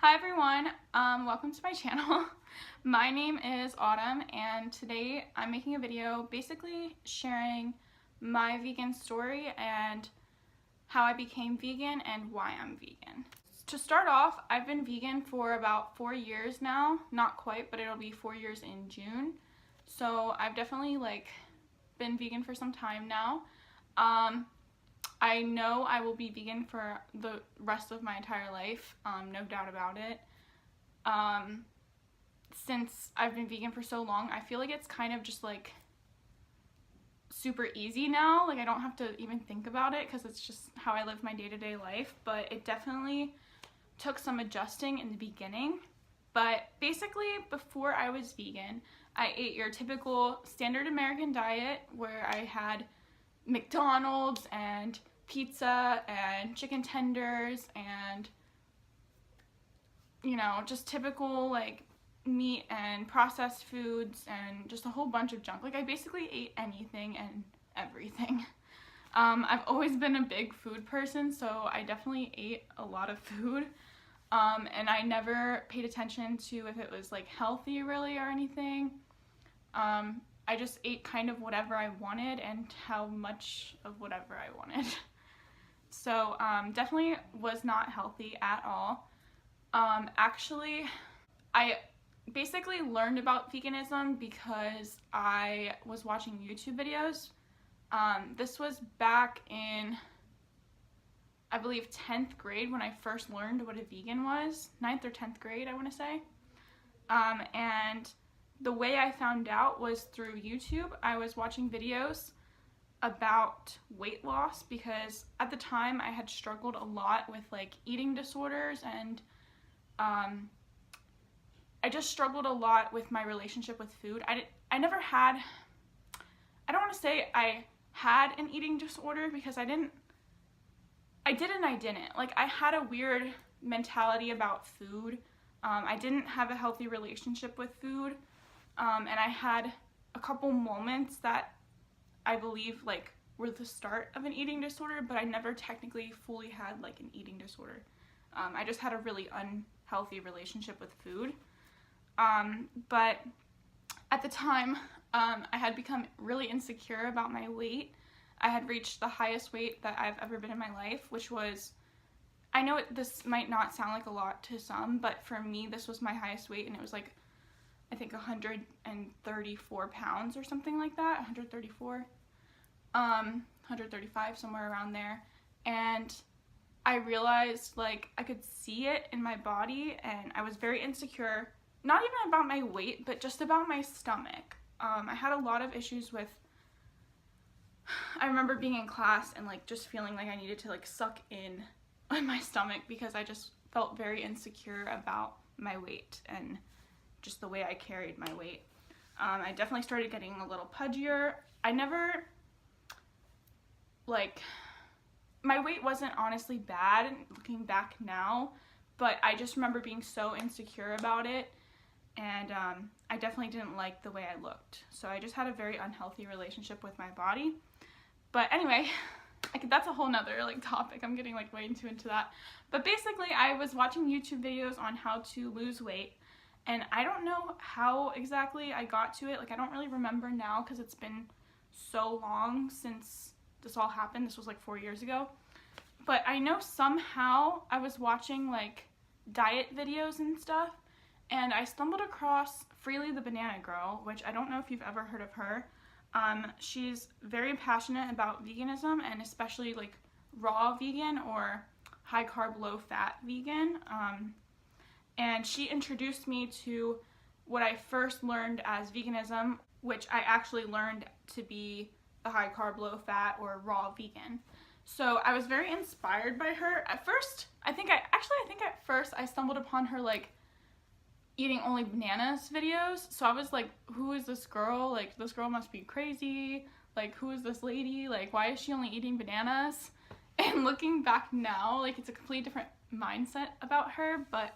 Hi everyone, welcome to my channel. My name is Autumn and today I'm making a video basically sharing my vegan story and how I became vegan and why I'm vegan. To start off, I've been vegan for about 4 years now. Not quite, but it'll be 4 years in June. So I've definitely been vegan for some time now. I know I will be vegan for the rest of my entire life, no doubt about it. Since I've been vegan for so long, I feel like it's kind of just super easy now. I don't have to even think about it because it's just how I live my day-to-day life, but it definitely took some adjusting in the beginning. But basically, before I was vegan, I ate your typical standard American diet where I had McDonald's and pizza and chicken tenders and, you know, just typical meat and processed foods and just a whole bunch of junk. I basically ate anything and everything. I've always been a big food person, so I definitely ate a lot of food. And I never paid attention to if it was healthy really or anything. I just ate kind of whatever I wanted and how much of whatever I wanted. So definitely was not healthy at all. Actually, I basically learned about veganism because I was watching YouTube videos. This was back in, I believe, 10th grade when I first learned what a vegan was. 9th or 10th grade, I want to say. And the way I found out was through YouTube. I was watching videos about weight loss because at the time I had struggled a lot with eating disorders, and I just struggled a lot with my relationship with food. I never had, I don't want to say I had an eating disorder because I didn't. I had a weird mentality about food. I didn't have a healthy relationship with food. And I had a couple moments that I believe were the start of an eating disorder, but I never technically fully had an eating disorder. I just had a really unhealthy relationship with food. But at the time, I had become really insecure about my weight. I had reached the highest weight that I've ever been in my life, which was, I know this might not sound like a lot to some, but for me, this was my highest weight, and it was I think 134 pounds or something like that, 134, 135, somewhere around there. And I realized I could see it in my body, and I was very insecure, not even about my weight, but just about my stomach. I had a lot of issues with, I remember being in class and just feeling I needed to suck in on my stomach because I just felt very insecure about my weight and just the way I carried my weight. I definitely started getting a little pudgier. I never, my weight wasn't honestly bad looking back now, but I just remember being so insecure about it, and I definitely didn't like the way I looked. So I just had a very unhealthy relationship with my body. But anyway, that's a whole nother topic. I'm getting way too into that. But basically, I was watching YouTube videos on how to lose weight. And I don't know how exactly I got to it. I don't really remember now because it's been so long since this all happened. This was 4 years ago. But I know somehow I was watching diet videos and stuff, and I stumbled across Freelee the Banana Girl, which I don't know if you've ever heard of her. She's very passionate about veganism, and especially raw vegan or high carb, low fat vegan. And she introduced me to what I first learned as veganism, which I actually learned to be a high carb, low fat, or raw vegan. So I was very inspired by her. At first, I think at first I stumbled upon her eating only bananas videos. So I was who is this girl? This girl must be crazy. Who is this lady? Why is she only eating bananas? And looking back now, it's a completely different mindset about her, but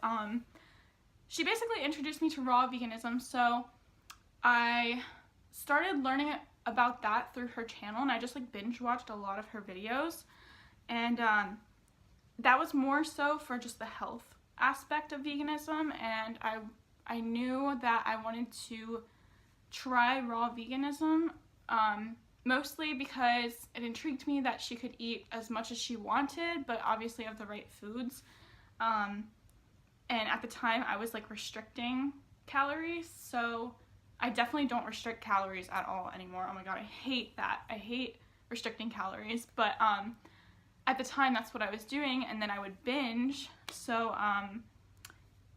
she basically introduced me to raw veganism, so I started learning about that through her channel, and I just binge watched a lot of her videos, and that was more so for just the health aspect of veganism, and I knew that I wanted to try raw veganism, mostly because it intrigued me that she could eat as much as she wanted, but obviously of the right foods. And at the time I was like restricting calories, so I definitely don't restrict calories at all anymore. Oh my god, I hate that. I hate restricting calories, but at the time that's what I was doing, and then I would binge, so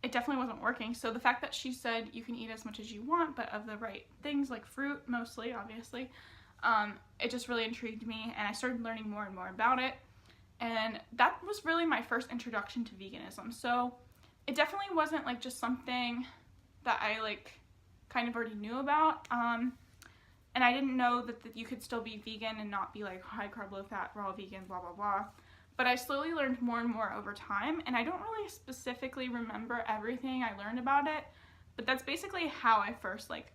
it definitely wasn't working. So the fact that she said you can eat as much as you want, but of the right things, like fruit mostly, obviously, it just really intrigued me, and I started learning more and more about it, and that was really my first introduction to veganism. So it definitely wasn't like just something that I like kind of already knew about, and I didn't know that you could still be vegan and not be like high carb, low fat, raw vegan, blah blah blah. But I slowly learned more and more over time, and I don't really specifically remember everything I learned about it, but that's basically how I first like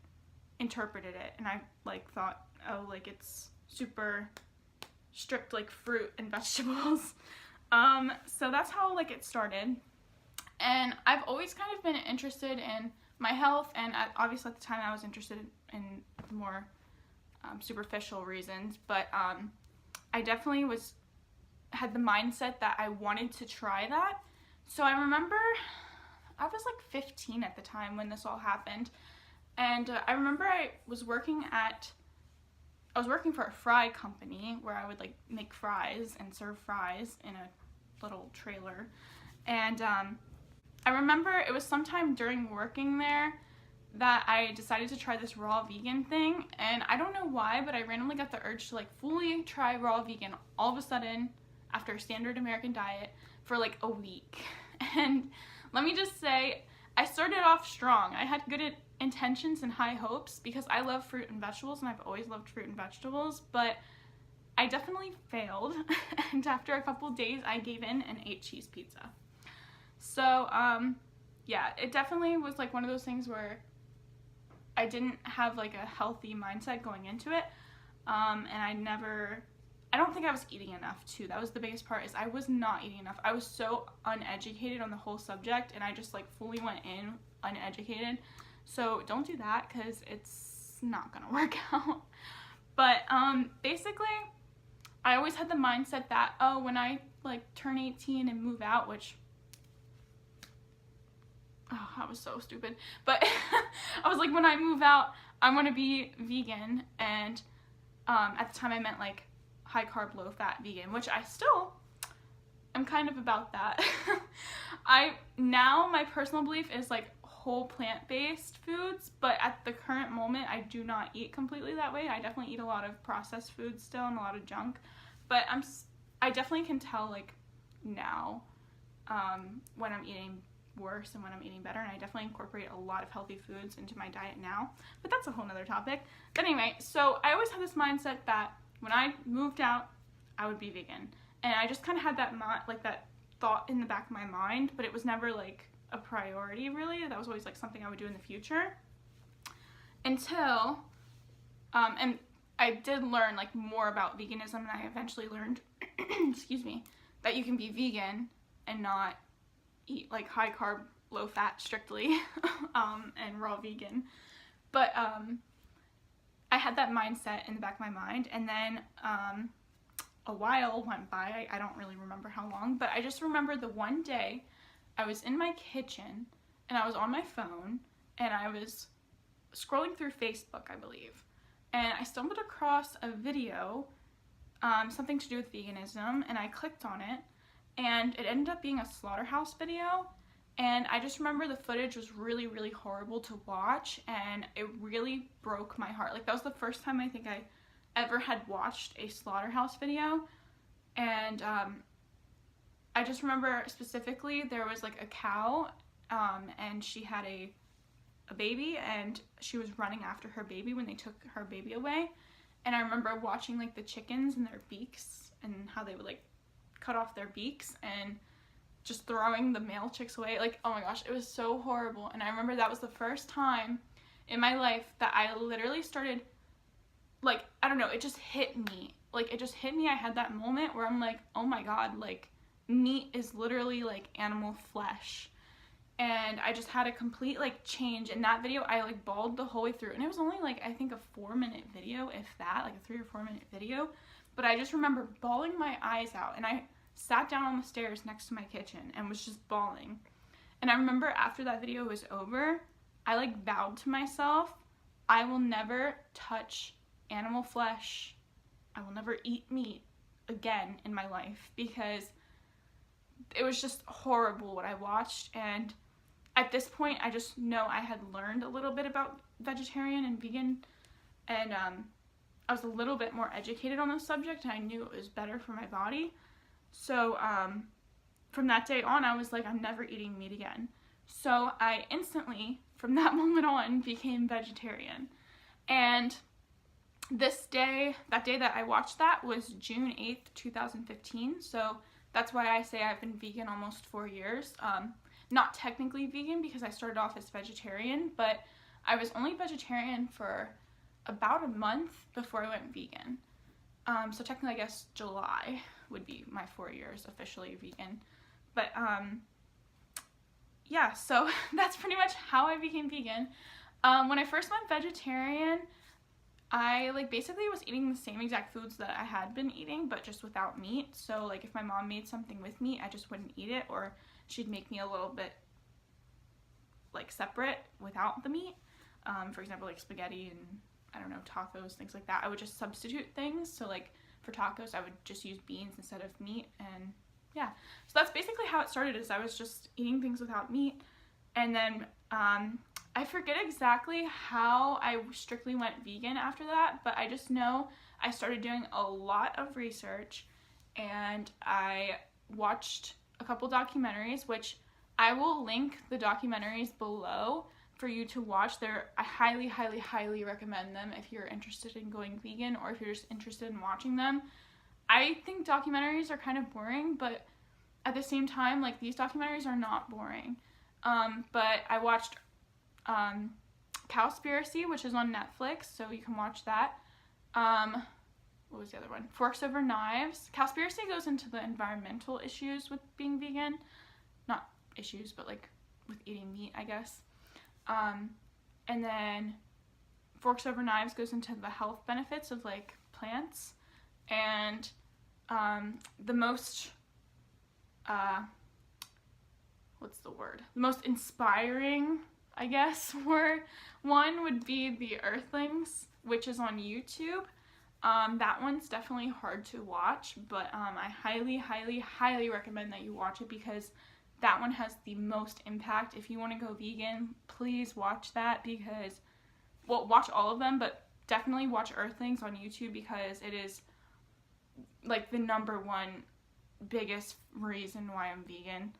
interpreted it, and I like thought, oh, like it's super strict like fruit and vegetables. So that's how like it started, and I've always kind of been interested in my health, and obviously at the time I was interested in more superficial reasons, but I definitely had the mindset that I wanted to try that. So I remember I was like 15 at the time when this all happened, and I remember I was working for a fry company where I would like make fries and serve fries in a little trailer, and I remember it was sometime during working there that I decided to try this raw vegan thing, and I don't know why, but I randomly got the urge to like fully try raw vegan all of a sudden after a standard American diet for like a week. And let me just say, I started off strong. I had good intentions and high hopes because I love fruit and vegetables, and I've always loved fruit and vegetables, but I definitely failed. And after a couple days I gave in and ate cheese pizza. So yeah, it definitely was like one of those things where I didn't have like a healthy mindset going into it, and I don't think I was eating enough too. That was the biggest part, is I was not eating enough. I was so uneducated on the whole subject, and I just like fully went in uneducated. So don't do that, because it's not gonna work out. But basically I always had the mindset that, oh, when I like turn 18 and move out, which, oh, that was so stupid, but I was like, when I move out, I'm gonna be vegan, and at the time I meant like high carb, low fat vegan, which I still am kind of about that. Now my personal belief is like whole plant-based foods, but at the current moment I do not eat completely that way. I definitely eat a lot of processed foods still and a lot of junk, but I definitely can tell like now when I'm eating worse and when I'm eating better, and I definitely incorporate a lot of healthy foods into my diet now, but that's a whole nother topic. But anyway, so I always had this mindset that when I moved out I would be vegan, and I just kind of had that that thought in the back of my mind, but it was never like a priority really. That was always like something I would do in the future, until and I did learn like more about veganism, and I eventually learned excuse me, that you can be vegan and not eat like high carb, low fat strictly, and raw vegan. But I had that mindset in the back of my mind, and then a while went by. I don't really remember how long, but I just remember the one day I was in my kitchen and I was on my phone and I was scrolling through Facebook, I believe, and I stumbled across a video, something to do with veganism, and I clicked on it, and it ended up being a slaughterhouse video, and I just remember the footage was really, really horrible to watch, and it really broke my heart. Like, that was the first time I think I ever had watched a slaughterhouse video, and I just remember specifically there was like a cow, and she had a baby, and she was running after her baby when they took her baby away, and I remember watching like the chickens and their beaks and how they would like cut off their beaks and just throwing the male chicks away. Like, oh my gosh, it was so horrible. And I remember that was the first time in my life that I literally started, like, I don't know, it just hit me. Like, it just hit me. I had that moment where I'm like, oh my god, like, meat is literally like animal flesh. and I just had a complete like change. In that video I like bawled the whole way through, and it was only like I think a 4-minute video, if that, like a 3 or 4 minute video, but I just remember bawling my eyes out, and I sat down on the stairs next to my kitchen and was just bawling. And I remember after that video was over, I like vowed to myself, I will never touch animal flesh, I will never eat meat again in my life, because it was just horrible what I watched. And at this point I just know I had learned a little bit about vegetarian and vegan, and I was a little bit more educated on the subject, and I knew it was better for my body. So from that day on I was like, I'm never eating meat again. So I instantly, from that moment on, became vegetarian. And that day that I watched that was June 8th, 2015. So that's why I say I've been vegan almost 4 years. Not technically vegan because I started off as vegetarian, but I was only vegetarian for about a month before I went vegan. So technically I guess July would be my 4 years officially vegan. But yeah, so that's pretty much how I became vegan. When I first went vegetarian, I like basically was eating the same exact foods that I had been eating, but just without meat. So like if my mom made something with meat, I just wouldn't eat it, or she'd make me a little bit like separate without the meat. For example, like spaghetti and I don't know, tacos, things like that. I would just substitute things. So like for tacos, I would just use beans instead of meat, and yeah. So that's basically how it started, is I was just eating things without meat. And then I forget exactly how I strictly went vegan after that, but I just know I started doing a lot of research, and I watched a couple documentaries, which I will link the documentaries below for you to watch. I highly, highly, highly recommend them if you're interested in going vegan, or if you're just interested in watching them. I think documentaries are kind of boring, but at the same time, like, these documentaries are not boring. But I watched Cowspiracy, which is on Netflix, so you can watch that. What was the other one? Forks Over Knives. Cowspiracy goes into the environmental issues with being vegan. Not issues, but like with eating meat, I guess. And then Forks Over Knives goes into the health benefits of like plants. And the most the most inspiring, I guess, one would be the Earthlings, which is on YouTube. That one's definitely hard to watch, but I highly, highly, highly recommend that you watch it, because that one has the most impact. If you want to go vegan, please watch that, because, well, watch all of them, but definitely watch Earthlings on YouTube, because it is like the #1 biggest reason why I'm vegan.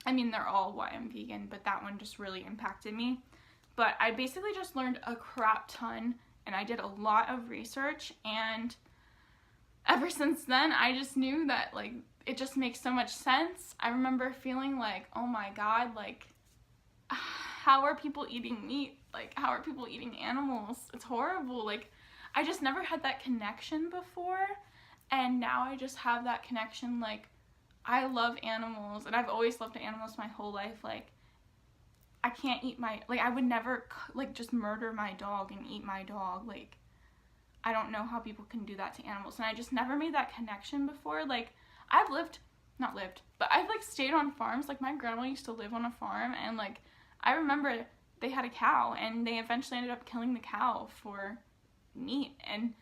I mean, they're all why I'm vegan, but that one just really impacted me. But I basically just learned a crap ton, and I did a lot of research, and ever since then, I just knew that, like, it just makes so much sense. I remember feeling like, oh my god, like, how are people eating meat? Like, how are people eating animals? It's horrible. Like, I just never had that connection before, and now I just have that connection. Like, I love animals, and I've always loved animals my whole life. Like, I can't eat I would never, like, just murder my dog and eat my dog. Like, I don't know how people can do that to animals, and I just never made that connection before. Like, I've like, stayed on farms. Like, my grandma used to live on a farm, and, like, I remember they had a cow, and they eventually ended up killing the cow for meat, and,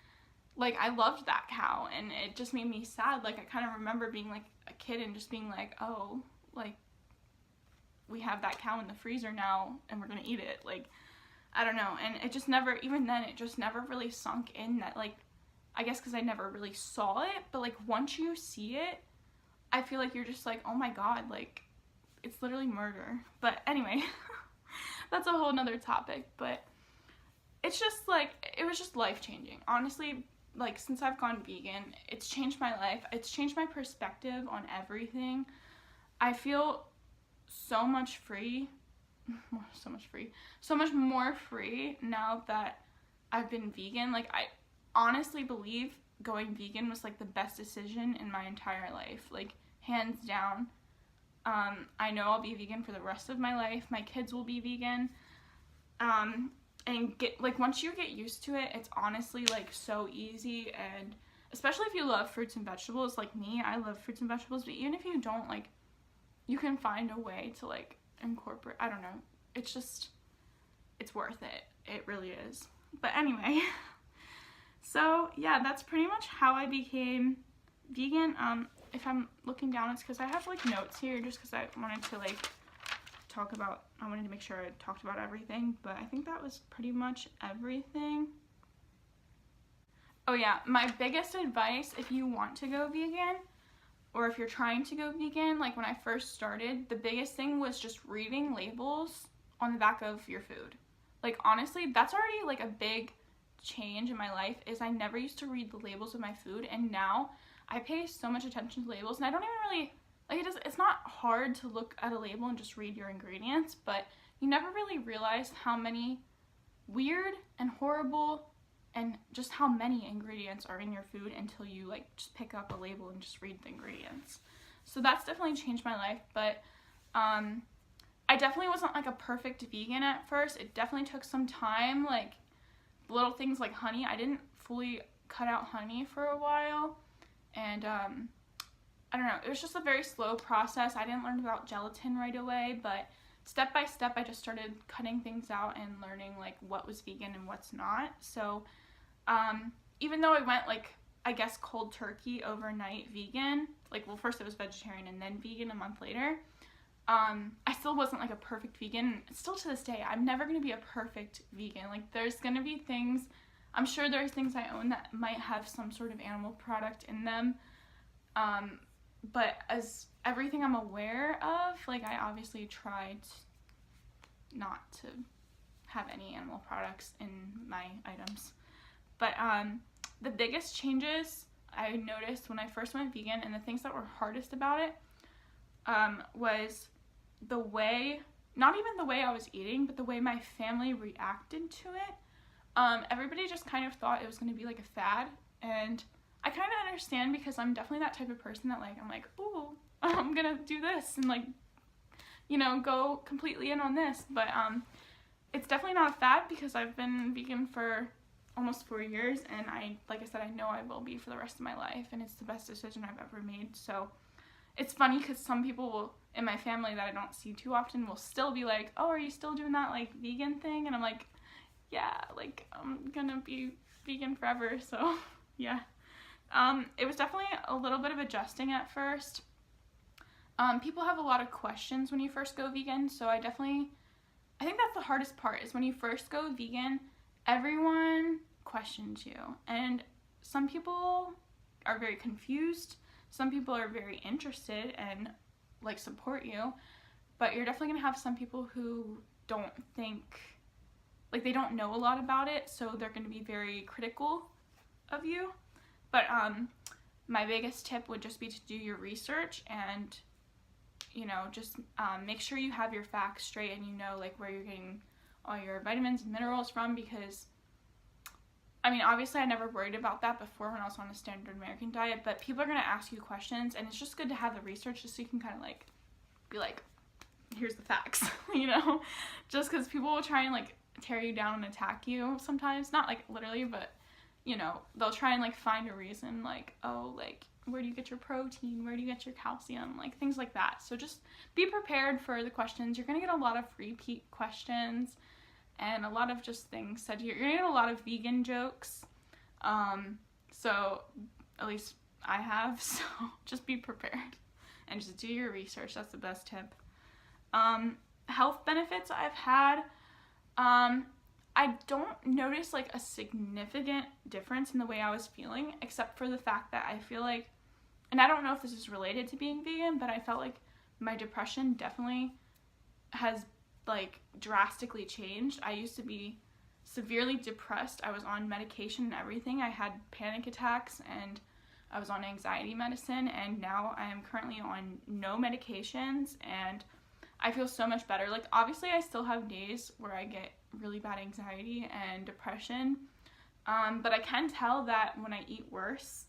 like, I loved that cow, and it just made me sad. Like, I kind of remember being, like, a kid and just being like, oh, like, we have that cow in the freezer now, and we're gonna eat it. Like, I don't know, and it just never, even then, it just never really sunk in that, like, I guess because I never really saw it, but, like, once you see it, I feel like you're just like, oh my god, like, it's literally murder. But anyway, that's a whole nother topic, but it's just, like, it was just life-changing. Honestly, like, since I've gone vegan, it's changed my life. It's changed my perspective on everything. I feel so much more free now that I've been vegan. Like, I honestly believe going vegan was, like, the best decision in my entire life. Like, hands down. I know I'll be vegan for the rest of my life. My kids will be vegan. And once you get used to it, it's honestly like so easy, and especially if you love fruits and vegetables like me. I love fruits and vegetables, but even if you don't, like, you can find a way to like incorporate, I don't know. It's worth it. It really is. But anyway, so yeah, that's pretty much how I became vegan. If I'm looking down, it's because I have like notes here just because I wanted to like I wanted to make sure I talked about everything, but I think that was pretty much everything. Oh yeah, my biggest advice if you want to go vegan, or if you're trying to go vegan, like when I first started, the biggest thing was just reading labels on the back of your food. Like honestly, that's already like a big change in my life, is I never used to read the labels of my food, and now I pay so much attention to labels, and I don't even really, like, it's not hard to look at a label and just read your ingredients, but you never really realize how many weird and horrible and just how many ingredients are in your food until you like just pick up a label and just read the ingredients. So that's definitely changed my life, but I definitely wasn't like a perfect vegan at first. It definitely took some time, like little things like honey. I didn't fully cut out honey for a while, and I don't know, it was just a very slow process. I didn't learn about gelatin right away, but step by step I just started cutting things out and learning like what was vegan and what's not. So even though I went like, I guess, cold turkey overnight vegan, like, well, first it was vegetarian and then vegan a month later, I still wasn't like a perfect vegan. Still to this day, I'm never going to be a perfect vegan. Like, there's going to be things, I'm sure there's things I own that might have some sort of animal product in them, but as everything I'm aware of, like, I obviously tried not to have any animal products in my items. But the biggest changes I noticed when I first went vegan, and the things that were hardest about it, was the way, not even the way I was eating, but the way my family reacted to it. Everybody just kind of thought it was going to be like a fad, and I kind of understand, because I'm definitely that type of person that, like, I'm like, ooh, I'm gonna do this and, like, you know, go completely in on this. But it's definitely not a fad, because I've been vegan for almost 4 years, and like I said, I know I will be for the rest of my life, and it's the best decision I've ever made. So it's funny, because some people will, in my family that I don't see too often, will still be like, oh, are you still doing that like vegan thing? And I'm like, yeah, like, I'm gonna be vegan forever. So yeah. It was definitely a little bit of adjusting at first. People have a lot of questions when you first go vegan, so I think that's the hardest part, is when you first go vegan, everyone questions you, and some people are very confused, some people are very interested and like support you, but you're definitely gonna have some people who don't think, like, they don't know a lot about it, so they're gonna be very critical of you. But my biggest tip would just be to do your research, and, you know, just make sure you have your facts straight, and you know, like, where you're getting all your vitamins and minerals from, because, I mean, obviously I never worried about that before when I was on a standard American diet, but people are going to ask you questions, and it's just good to have the research just so you can kind of, like, be like, here's the facts, you know, just because people will try and, like, tear you down and attack you sometimes, not, like, literally, but, you know, they'll try and, like, find a reason, like, oh, like, where do you get your protein, where do you get your calcium, like, things like that. So just be prepared for the questions. You're going to get a lot of repeat questions, and a lot of just things said. You're going to get a lot of vegan jokes, so at least I have, so just be prepared, and just do your research. That's the best tip. Health benefits I've had, I don't notice, like, a significant difference in the way I was feeling, except for the fact that I feel like, and I don't know if this is related to being vegan, but I felt like my depression definitely has, like, drastically changed. I used to be severely depressed. I was on medication and everything. I had panic attacks, and I was on anxiety medicine, and now I am currently on no medications, and I feel so much better. Like, obviously I still have days where I get really bad anxiety and depression, but I can tell that when I eat worse,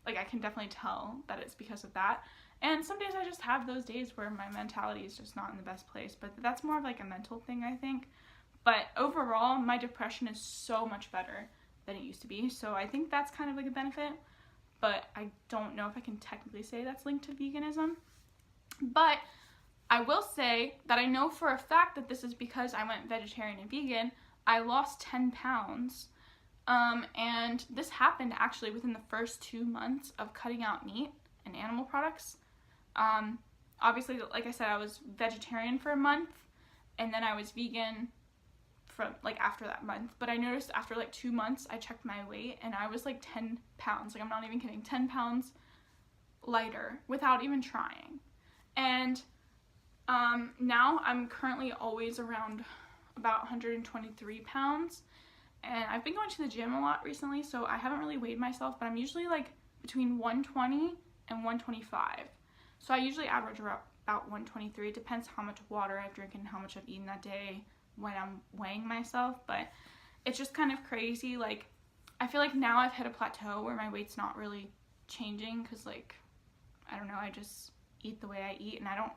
like, I can definitely tell that it's because of that. And some days I just have those days where my mentality is just not in the best place, but that's more of like a mental thing, I think. But overall, my depression is so much better than it used to be, so I think that's kind of like a benefit, but I don't know if I can technically say that's linked to veganism. But I will say that I know for a fact that this is because I went vegetarian and vegan. I lost 10 pounds, and this happened actually within the first 2 months of cutting out meat and animal products. Obviously, like I said, I was vegetarian for a month, and then I was vegan from like after that month. But I noticed after like 2 months I checked my weight and I was like 10 pounds, like I'm not even kidding, 10 pounds lighter without even trying. And now I'm currently always around about 123 pounds, and I've been going to the gym a lot recently, so I haven't really weighed myself, but I'm usually like between 120 and 125. So I usually average about 123. It depends how much water I've drank and how much I've eaten that day when I'm weighing myself, but it's just kind of crazy. Like, I feel like now I've hit a plateau where my weight's not really changing because, like, I don't know, I just eat the way I eat, and I don't,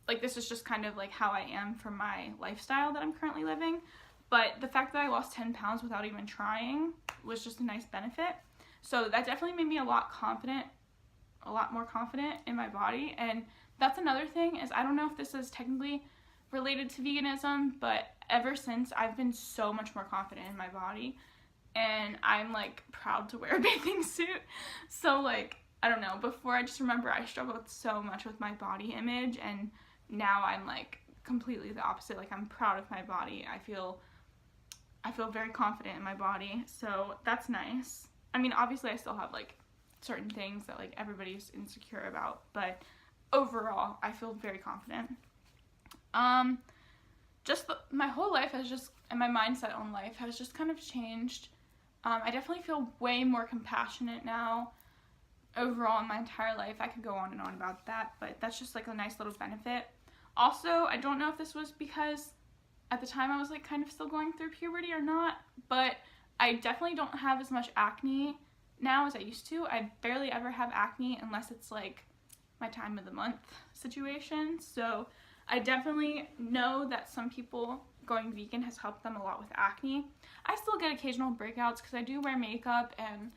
like, this is just kind of like how I am for my lifestyle that I'm currently living. But the fact that I lost 10 pounds without even trying was just a nice benefit. So that definitely made me a lot more confident in my body. And that's another thing, is I don't know if this is technically related to veganism, but ever since I've been so much more confident in my body, and I'm like proud to wear a bathing suit. So like, I don't know, before I just remember I struggled so much with my body image, and now I'm like completely the opposite. Like, I'm proud of my body. I feel very confident in my body, so that's nice. I mean, obviously I still have like certain things that like everybody's insecure about, but overall I feel very confident. My whole life has just, and my mindset on life has just kind of changed. I definitely feel way more compassionate now overall in my entire life. I could go on and on about that, but that's just like a nice little benefit. Also, I don't know if this was because at the time I was like kind of still going through puberty or not, but I definitely don't have as much acne now as I used to. I barely ever have acne unless it's like my time of the month situation. So I definitely know that some people going vegan has helped them a lot with acne. I still get occasional breakouts because I do wear makeup, and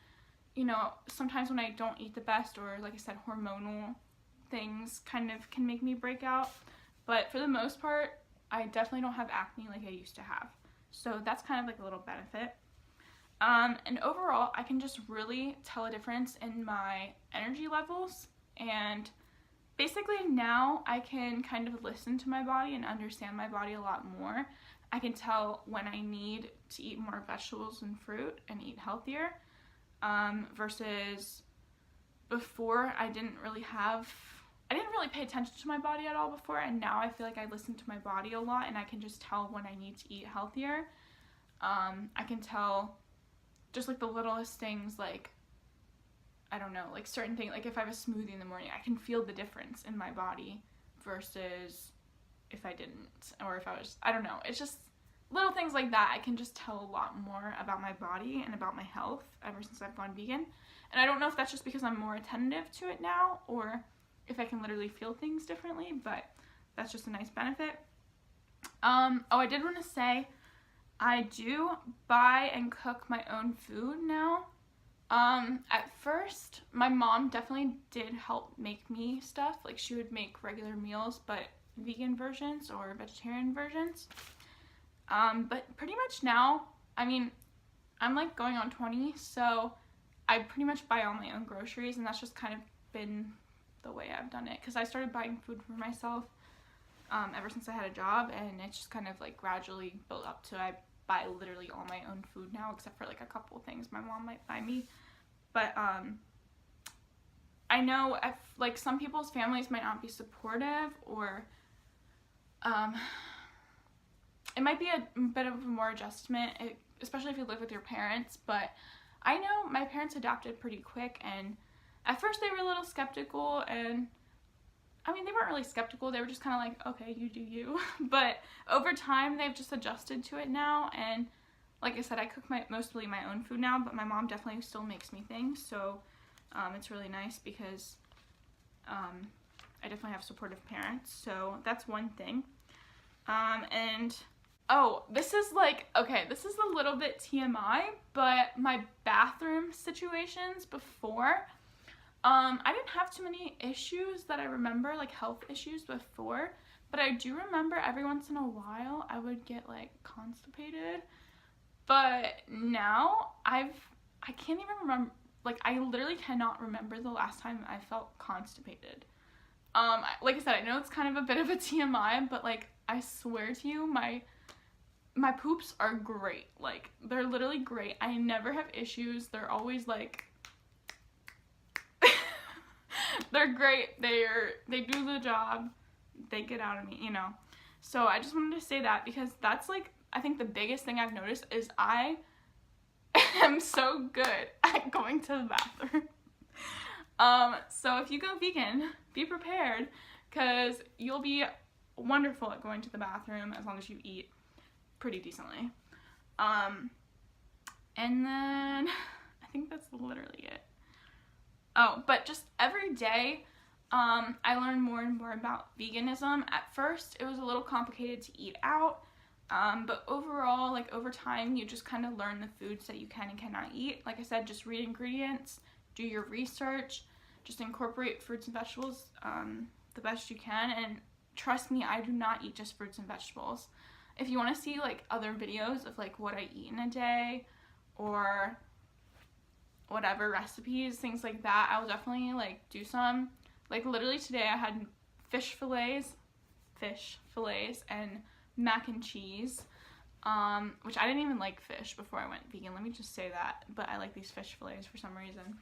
you know, sometimes when I don't eat the best, or like I said, hormonal things kind of can make me break out. But for the most part, I definitely don't have acne like I used to have. So that's kind of like a little benefit. And overall, I can just really tell a difference in my energy levels, and basically now I can kind of listen to my body and understand my body a lot more. I can tell when I need to eat more vegetables and fruit and eat healthier, versus before I didn't really pay attention to my body at all before, and now I feel like I listen to my body a lot, and I can just tell when I need to eat healthier. I can tell just like the littlest things, like, I don't know, like certain things, like if I have a smoothie in the morning, I can feel the difference in my body versus if I didn't, or if I was, I don't know, it's just little things like that. I can just tell a lot more about my body and about my health ever since I've gone vegan. And I don't know if that's just because I'm more attentive to it now, or if I can literally feel things differently, but that's just a nice benefit. Oh, I did want to say, I do buy and cook my own food now. At first, my mom definitely did help make me stuff. Like, she would make regular meals, but vegan versions or vegetarian versions. But pretty much now, I mean, I'm like going on 20, so I pretty much buy all my own groceries, and that's just kind of been the way I've done it, because I started buying food for myself ever since I had a job, and it's just kind of like gradually built up to I buy literally all my own food now, except for like a couple things my mom might buy me. But I know if, like, some people's families might not be supportive, or it might be a bit of a more adjustment, especially if you live with your parents. But I know my parents adapted pretty quick, and at first they were a little skeptical, and I mean, they weren't really skeptical, they were just kind of like, okay, you do you. But over time, they've just adjusted to it now, and like I said, I cook mostly my own food now, but my mom definitely still makes me things, so it's really nice, because I definitely have supportive parents, so that's one thing. And oh, this is like, okay, this is a little bit TMI, but my bathroom situations before, I didn't have too many issues that I remember, like health issues before, but I do remember every once in a while I would get like constipated. But now I can't even remember, like I literally cannot remember the last time I felt constipated. Like I said, I know it's kind of a bit of a TMI, but like I swear to you, my poops are great. Like they're literally great. I never have issues. They're always like they're great. They do the job. They get out of me, you know. So I just wanted to say that because that's like, I think the biggest thing I've noticed is I am so good at going to the bathroom. So if you go vegan, be prepared because you'll be wonderful at going to the bathroom as long as you eat pretty decently. And then I think that's literally it. Oh, but just every day, I learned more and more about veganism. At first, it was a little complicated to eat out, but overall, like over time, you just kind of learn the foods that you can and cannot eat. Like I said, just read ingredients, do your research, just incorporate fruits and vegetables the best you can, and trust me, I do not eat just fruits and vegetables. If you want to see like other videos of like what I eat in a day, or whatever recipes, things like that, I will definitely like do some. Like literally today I had fish fillets and mac and cheese, which I didn't even like fish before I went vegan, let me just say that, but I like these fish fillets for some reason.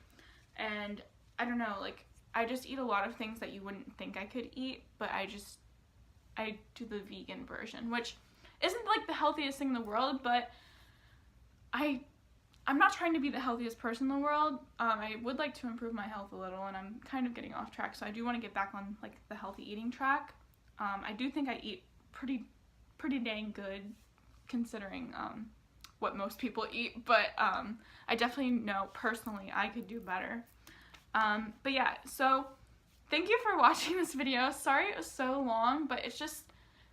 And I don't know, like I just eat a lot of things that you wouldn't think I could eat, but I do the vegan version, which isn't like the healthiest thing in the world, but I'm not trying to be the healthiest person in the world. I would like to improve my health a little, and I'm kind of getting off track, so I do want to get back on like the healthy eating track. I do think I eat pretty dang good considering what most people eat, but I definitely know personally I could do better. But yeah, so thank you for watching this video. Sorry it was so long, but it's just,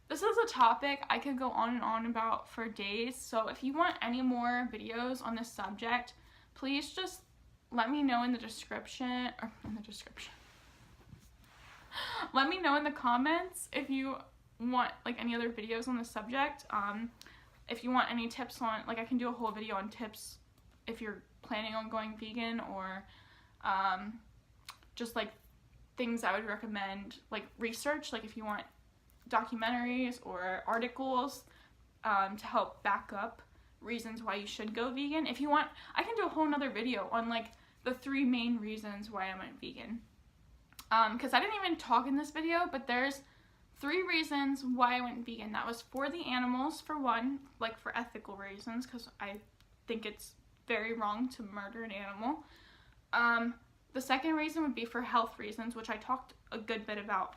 this is a topic I could go on and on about for days, so if you want any more videos on this subject, please just let me know in the description, let me know in the comments if you want like any other videos on this subject. If you want any tips on, like I can do a whole video on tips if you're planning on going vegan, or just like things I would recommend, like research, like if you want documentaries or articles to help back up reasons why you should go vegan. If you want, I can do a whole nother video on like the 3 main reasons why I went vegan, because I didn't even talk in this video, but there's 3 reasons why I went vegan. That was for the animals, for one, like for ethical reasons, because I think it's very wrong to murder an animal. The second reason would be for health reasons, which I talked a good bit about.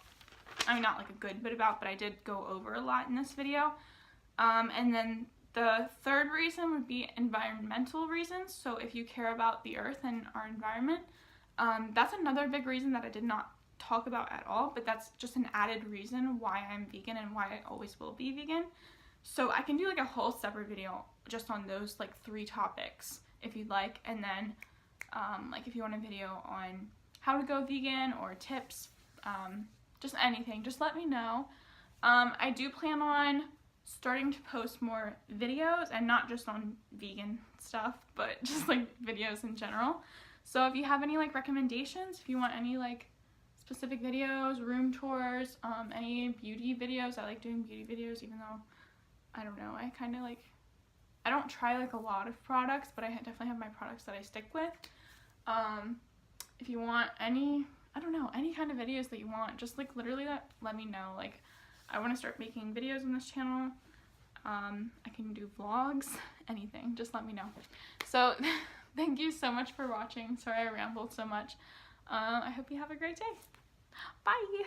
I mean, not like a good bit about, but I did go over a lot in this video. And then the third reason would be environmental reasons. So if you care about the earth and our environment, that's another big reason that I did not talk about at all, but that's just an added reason why I'm vegan and why I always will be vegan. So I can do like a whole separate video just on those like 3 topics if you'd like. And then like if you want a video on how to go vegan or tips, just anything, just let me know. I do plan on starting to post more videos, and not just on vegan stuff, but just like videos in general. So if you have any like recommendations, if you want any like specific videos, room tours, any beauty videos, I like doing beauty videos, even though, I don't know, I kind of like, I don't try like a lot of products, but I definitely have my products that I stick with. If you want any, I don't know, any kind of videos that you want, just like literally let me know. Like I want to start making videos on this channel. I can do vlogs, anything, just let me know. So thank you so much for watching. Sorry I rambled so much. I hope you have a great day. Bye!